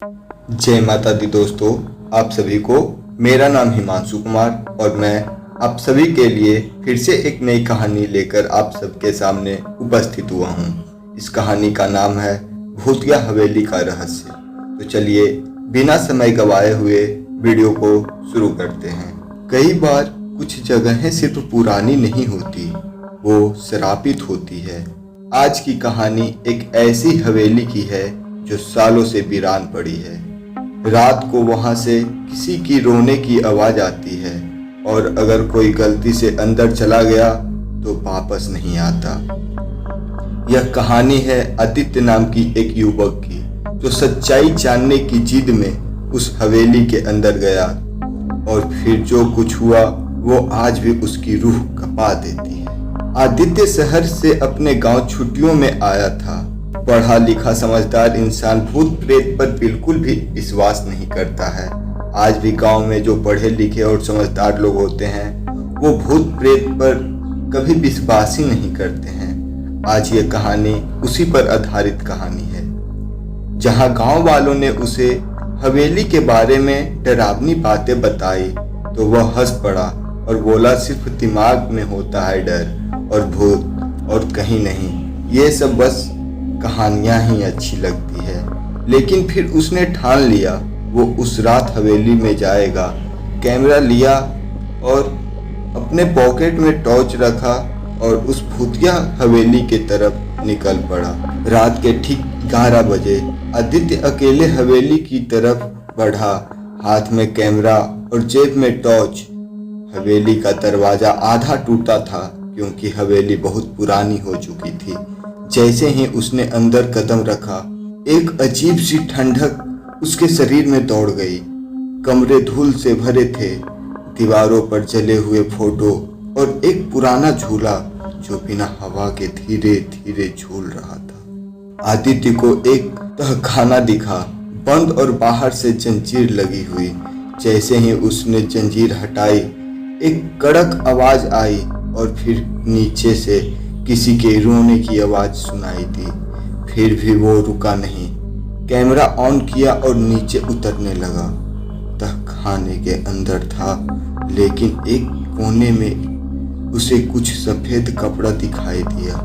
जय माता दी दोस्तों, आप सभी को मेरा नाम हिमांशु कुमार और मैं आप सभी के लिए फिर से एक नई कहानी लेकर आप सबके सामने उपस्थित हुआ हूँ। इस कहानी का नाम है भूतिया हवेली का रहस्य। तो चलिए बिना समय गवाए हुए वीडियो को शुरू करते हैं। कई बार कुछ जगहें सिर्फ पुरानी नहीं होती, वो श्रापित होती है। आज की कहानी एक ऐसी हवेली की है जो सालों से वीरान पड़ी है। रात को वहां से किसी की रोने की आवाज आती है और अगर कोई गलती से अंदर चला गया तो वापस नहीं आता। यह कहानी है आदित्य नाम की एक युवक की, जो सच्चाई जानने की जिद में उस हवेली के अंदर गया और फिर जो कुछ हुआ वो आज भी उसकी रूह कपा देती है। आदित्य शहर से अपने गांव छुट्टियों में आया था। पढ़ा लिखा समझदार इंसान भूत प्रेत पर बिल्कुल भी विश्वास नहीं करता है। आज भी गांव में जो पढ़े लिखे और समझदार लोग होते हैं वो भूत प्रेत पर कभी विश्वास ही नहीं करते हैं। आज ये कहानी उसी पर आधारित कहानी है। जहां गांव वालों ने उसे हवेली के बारे में डरावनी बातें बताई तो वह हंस पड़ा और बोला, सिर्फ दिमाग में होता है डर और भूत और कहीं नहीं, ये सब बस कहानियां ही अच्छी लगती है। लेकिन फिर उसने ठान लिया वो उस रात हवेली में जाएगा। कैमरा लिया और अपने पॉकेट में टॉर्च रखा और उस भूतिया हवेली के तरफ निकल पड़ा। रात के ठीक 11 बजे आदित्य अकेले हवेली की तरफ बढ़ा, हाथ में कैमरा और जेब में टॉर्च। हवेली का दरवाजा आधा टूटा था क्योंकि हवेली बहुत पुरानी हो चुकी थी। जैसे ही उसने अंदर कदम रखा, एक अजीब सी ठंडक उसके शरीर में दौड़ गई। कमरे धूल से भरे थे, दीवारों पर जले हुए फोटो और एक पुराना झूला जो बिना हवा के धीरे धीरे झूल रहा था। आदित्य को एक तहखाना दिखा, बंद और बाहर से जंजीर लगी हुई। जैसे ही उसने जंजीर हटाई, एक कड़क आवाज आई और फिर नीचे से किसी के रोने की आवाज सुनाई दी। फिर भी वो रुका नहीं। कैमरा ऑन किया और नीचे उतरने लगा। तहखाने के अंदर था, लेकिन एक कोने में उसे कुछ सफेद कपड़ा दिखाई दिया।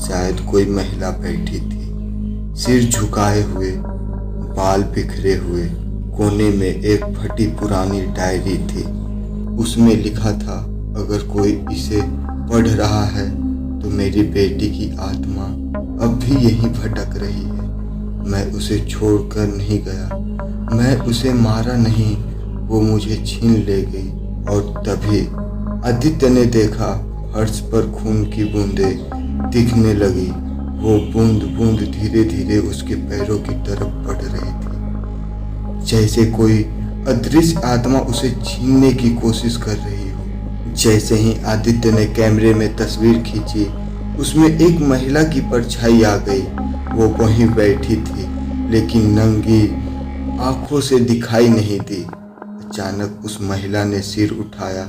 शायद कोई महिला बैठी थी, सिर झुकाए हुए, बाल बिखरे हुए। कोने में एक फटी पुरानी डायरी थी। उसमें लिखा था, अगर कोई इसे पढ़ रहा है तो मेरी बेटी की आत्मा अब भी यहीं भटक रही है। मैं उसे छोड़कर नहीं गया, मैं उसे मारा नहीं, वो मुझे छीन ले गई। और तभी आदित्य ने देखा फर्श पर खून की बूंदें दिखने लगी। वो बूंद बूंद धीरे धीरे उसके पैरों की तरफ बढ़ रही थी, जैसे कोई अदृश्य आत्मा उसे छीनने की कोशिश कर रही हो। जैसे ही आदित्य ने कैमरे में तस्वीर खींची, उसमें एक महिला की परछाई आ गई। वो वहीं बैठी थी, लेकिन नंगी आंखों से दिखाई नहीं दी। अचानक उस महिला ने सिर उठाया।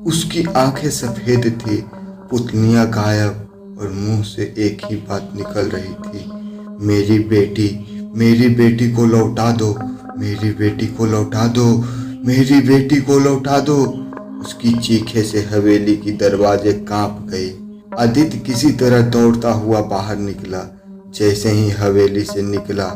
उसकी आंखें सफेद थी, पुतलियां गायब और मुंह से एक ही बात निकल रही थी, मेरी बेटी को लौटा दो, मेरी बेटी को लौटा दो, मेरी बेटी को लौटा दो। उसकी चीखे से हवेली की दरवाजे कांप गई। आदित्य किसी तरह दौड़ता हुआ बाहर निकला। जैसे ही हवेली से निकला,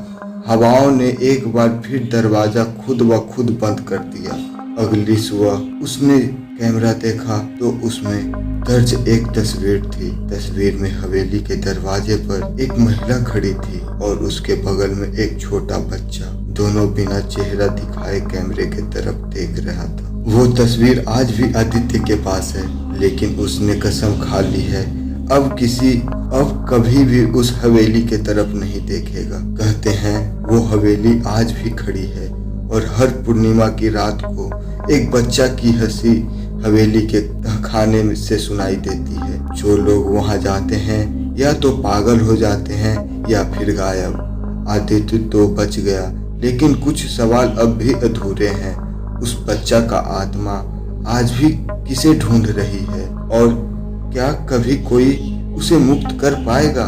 हवाओं ने एक बार फिर दरवाजा खुद ब खुद बंद कर दिया। अगली सुबह उसने कैमरा देखा तो उसमें दर्ज एक तस्वीर थी। तस्वीर में हवेली के दरवाजे पर एक महिला खड़ी थी और उसके बगल में एक छोटा बच्चा, दोनों बिना चेहरा दिखाए कैमरे की तरफ देख रहा था। वो तस्वीर आज भी आदित्य के पास है, लेकिन उसने कसम खा ली है अब कभी भी उस हवेली के तरफ नहीं देखेगा। कहते हैं वो हवेली आज भी खड़ी है और हर पूर्णिमा की रात को एक बच्चा की हंसी हवेली के तहखाने से सुनाई देती है। जो लोग वहां जाते हैं या तो पागल हो जाते हैं या फिर गायब। आदित्य तो बच गया, लेकिन कुछ सवाल अब भी अधूरे हैं। उस बच्चा का आत्मा आज भी किसे ढूंढ रही है और क्या कभी कोई उसे मुक्त कर पाएगा?